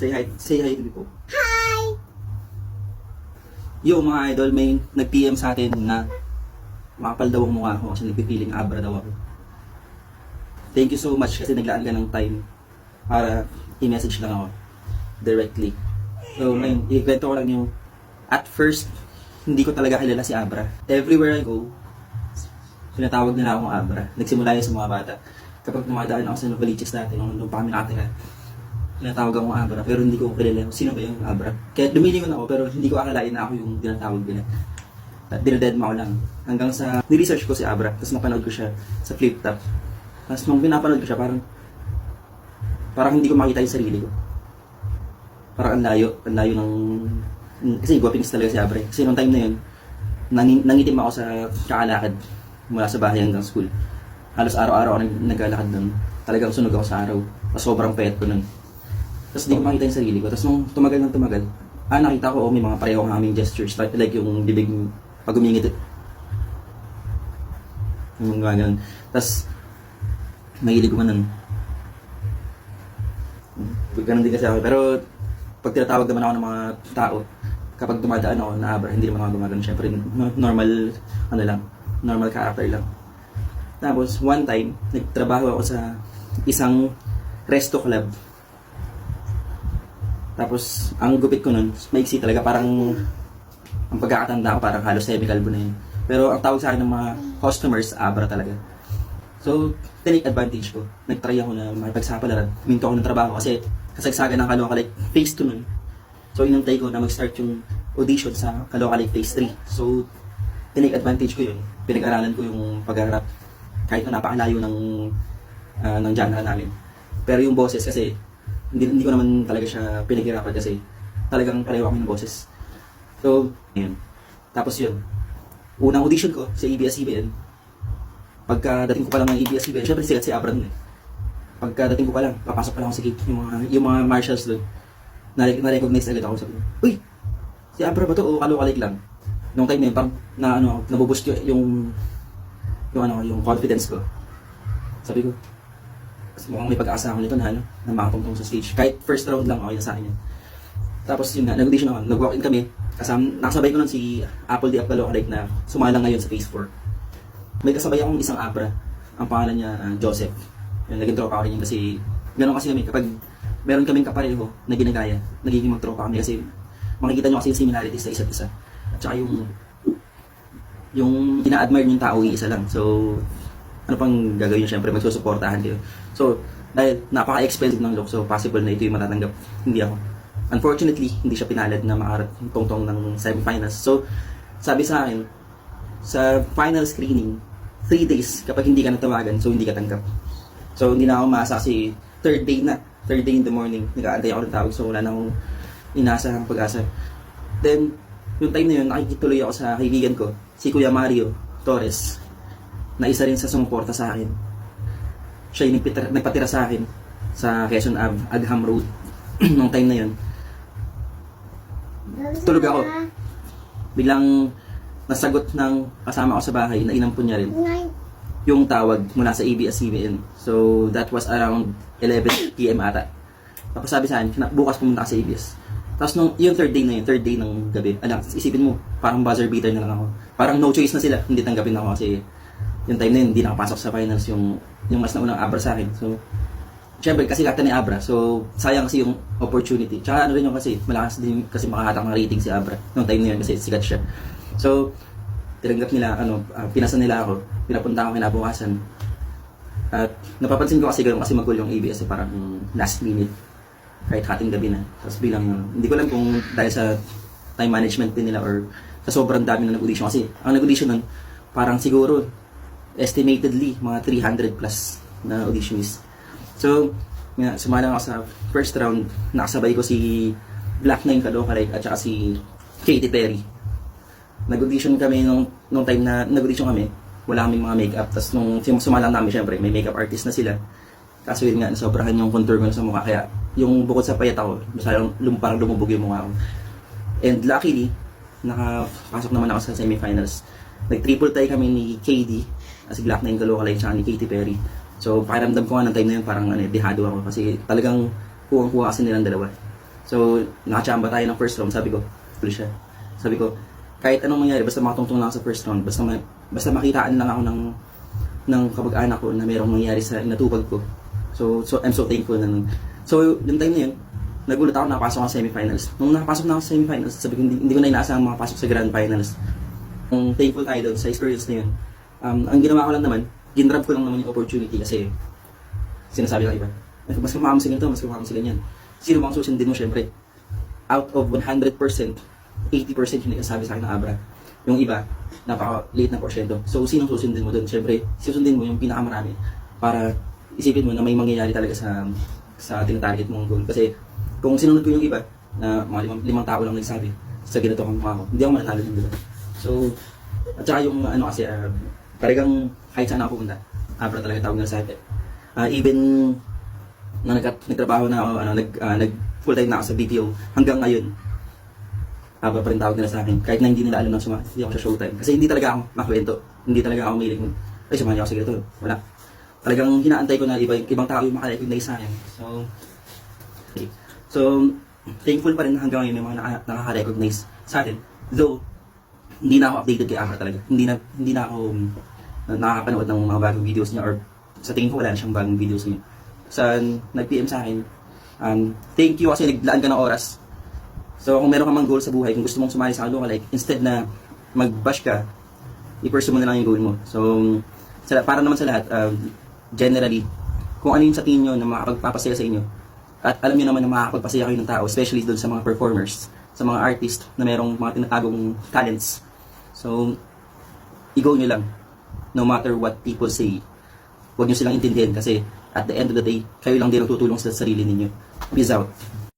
Say hi to people. Yo mga idol, may nag-PM sa atin na makapal daw ang mukha ko kasi nagpipiling abra daw ako. Thank you so much kasi naglaan ka ng time para i-message lang ako directly. So ngayon, ikwento ko lang yung at first, hindi ko talaga kilala si Abra. Everywhere I go, tinatawag nila akong Abra. Nagsimula yun sa mga bata. Kapag tumadaan ako sa Novaliches dati, nung pa kami nakatira, tinatawag akong Abra, pero hindi ko kilala sino ba yung Abra. Kaya lumilingon ako, pero hindi ko akalain na ako yung tinatawag nila. At dinadedma ko lang. Hanggang sa niresearch ko si Abra, tapos napanood ko siya sa flip top. Tapos nung pinapanood ko siya, parang hindi ko makita yung sarili ko. Parang ang layo ng... Kasi guwapings talaga si Abra. Kasi nung time na yun, nangitim ako sa kakalakad mula sa bahay hanggang school. Halos araw-araw ako naglalakad nun. Talagang sunog ako sa araw. Tapos sobrang payat ko nun. Tapos hindi ko makita yung sarili ko. Tapos nung tumagal, nakita ko may mga pareho kaming gestures. Like yung bibig pag umingit. Yung ganyan. Tapos mahilig ko man nun. Ganun din kasi ako. Pero pag tinatawag naman ako ng mga tao, kapag dumadaan ako na Abra, hindi naman ako gumagano. Siyempre, normal character lang. Tapos, one time, nagtrabaho ako sa isang resto club. Tapos, ang gupit ko nun, maiksi talaga, parang, ang pagkakatanda ko, parang halos semi-calvo na yun. Pero, ang tawag sa akin ng mga customers, Abra talaga. So, tinake advantage ko. Nagtry ako na makipagsapalaran. Huminto ako ng trabaho kasi kasagsagan ng Caloocan Lake Phase 2 nun. So, inantay ko na mag-start yung audition sa Caloocan Lake Phase 3. So, tinake advantage ko yun. Pinag-aralan ko yung pag-harap kahit na napakalayo ng genre namin. Pero yung boses kasi, hindi ko naman talaga siya pinaghirapan kasi talagang pareho kami ng boses. So, yun. Tapos yun. Unang audition ko sa ABS-CBN. Pagkadating ko pa lang ng ABS-CBN, syempre sikat si Abra nun eh. Pagkadating ko pa lang, papasok pa lang ako sa gate, yung mga marshals doon. Na-recognize agad ako, sabi ko, uy! Si Abra ba to o Caloocan Lake lang? Nung time na yun, parang nabuboost yung confidence ko. Sabi ko, mukhang may pag-asa ako nito na makatungtong sa stage. Kahit first round lang, okay na sa akin yun. Tapos yun nga, nag-audition ako, nag-walk-in kami. Nakasabay ko nun si Apple D. Caloocan Lake na sumalang ngayon sa Phase 4. May kasabay akong isang Abra, ang pangalan niya Joseph. Yung naging tropa ko rin yun kasi gano'n kasi kami, kapag meron kaming kapareho na ginagaya, nagiging magtropa kami kasi makikita nyo kasi yung similarities sa isa't isa. At saka yung ina-admire yung tao, isa lang. So, ano pang gagawin nyo? Siyempre, magsusuportahan kayo. So, dahil napaka-expensive ng look, so possible na ito yung matatanggap. Hindi ako. Unfortunately, hindi siya pinalad na makarat tungtong ng semifinals. So, sabi sa akin, sa final screening, 3 days kapag hindi ka natawagan, so hindi ka tanggap. So, hindi na ako maasa kasi third day in the morning, nag-aantay ako ng tawag, so wala na akong inaasahang pag-asa. Then, yung time na yun, nakikituloy ako sa kaibigan ko, si Kuya Mario Torres, na isa rin sa sumuporta sa akin. Siya yung nagpatira sa akin sa Quezon Ave, Agham Road. Nung time na yun, tulog ako. Biglang nasagot ng kasama ko sa bahay na inampun niya rin yung tawag mula sa ABS-CBN. So, that was around 11 PM ata. Tapos sabi sa akin, bukas pumunta ka sa ABS. Tapos yung third day ng gabi, isipin mo, parang buzzer beater na lang ako. Parang no choice na sila, hindi tanggapin ako kasi yung time na yun, hindi nakapasok sa finals yung mas naunang Abra sa akin. So, syempre, kasi kata ni Abra, so sayang kasi yung opportunity. Tsaka ano rin yung kasi, malakas din kasi makahatak ng rating si Abra nung time na yun kasi sikat siya. So, tinanggap nila, pinasa nila ako, pinapunta ako kinabukasan. At napapansin ko kasi gano'n kasi mag-call yung ABS, parang last minute, kahit hating gabi na. Tapos bilang, hindi ko alam kung dahil sa time management din nila or sa sobrang dami na nag-audition. Kasi ang nag-audition nun, parang siguro, estimatedly, mga 300 plus na auditionist. So, sumalang ako sa first round, nakasabay ko si Black 9 Caloocan Lake at saka si Katy Perry. Nag-audition kami nung time na nag-audition kami, wala kaming mga makeup. Tapos nung sumalang namin, syempre, may makeup artist na sila. Kaso yun nga, sobrahan yung contour ko sa mukha. Kaya yung bukod sa payat ako, parang lumubog yung mukha ko. And luckily, nakapasok naman ako sa semifinals. Nag-triple tie kami ni KD, si Black 9 Caloocan Lake, tsaka ni Katy Perry. So, pakiramdam ko nga ng time na yun, parang dehado ako. Kasi talagang kuwang-kuha kasi nilang dalawa. So, nakachamba tayo ng first round, sabi ko, tuloy siya. Sabi ko, kahit anong mangyari, basta makatungtong lang ako sa first round, basta makitaan lang ako ng kapag-anak ko na merong mangyari sa inatupag ko. So I'm so thankful na nun. So, yung time na yun, nagulat ako nakapasok ako sa semifinals. Nung nakapasok na ako sa semifinals, sabi ko, hindi ko na inaasahang makapasok sa grand finals. Thankful tayo doon sa experience na yun. Ang ginawa ko lang naman, ginrab ko lang naman yung opportunity kasi sinasabi ng iba, mas kumamam sila ito, mas kumamam sila yan. Sino bang susundin mo syempre? Out of 100%, 80% yung nagsasabi sa akin ng Abra. Yung iba, napaka-late na porsyento. So, sinong susundin mo doon? Syempre, susundin mo yung pinakamarami para isipin mo na may mangyayari talaga sa tinatarget mong goal. Kasi, kung sinunod ko yung iba, na mga limang tao lang nagsabi sa ganito kang mukha ko, hindi ako mananalo ng diba? So, at saka yung ano kasi, talagang kahit saan ako pumunta, Abra talaga tawag nila sa akin. Even na nagtrabaho na ako, nag full time na ako sa BPO, hanggang ngayon, Abra pa rin tawag nila sa akin. Kahit na hindi nila alam na hindi ako sa showtime. Kasi hindi talaga ako makwento. Hindi talaga ako mahilig. Ay, samahan niyo ako sa ganito. Wala. Talagang hinaantay ko na ibang tao yung makarecognize sa akin. So, thankful pa rin hanggang ngayon yung mga nakaka-recognize sa akin. Though, hindi na ako updated kay Abra talaga. Hindi na ako nakakapanood ng mga bagong videos niya or sa tingin ko wala na siyang bagong videos niya. Nag-PM sa akin, thank you kasi naglaan ka ng oras. So kung meron ka mang goal sa buhay, kung gusto mong sumali sa Aloka Like, instead na mag-bash ka, i-pursue mo na lang yung goal mo. So, para naman sa lahat, generally, kung ano yung sa tingin nyo na makakapagpapasaya sa inyo, at alam nyo naman na makakapagpasaya kayo ng tao, especially doon sa mga performers, sa mga artist na merong mga tinatagong talents. So, i-go nyo lang, no matter what people say. Huwag nyo silang intindihin kasi at the end of the day, kayo lang din ang tutulong sa sarili ninyo. Peace out.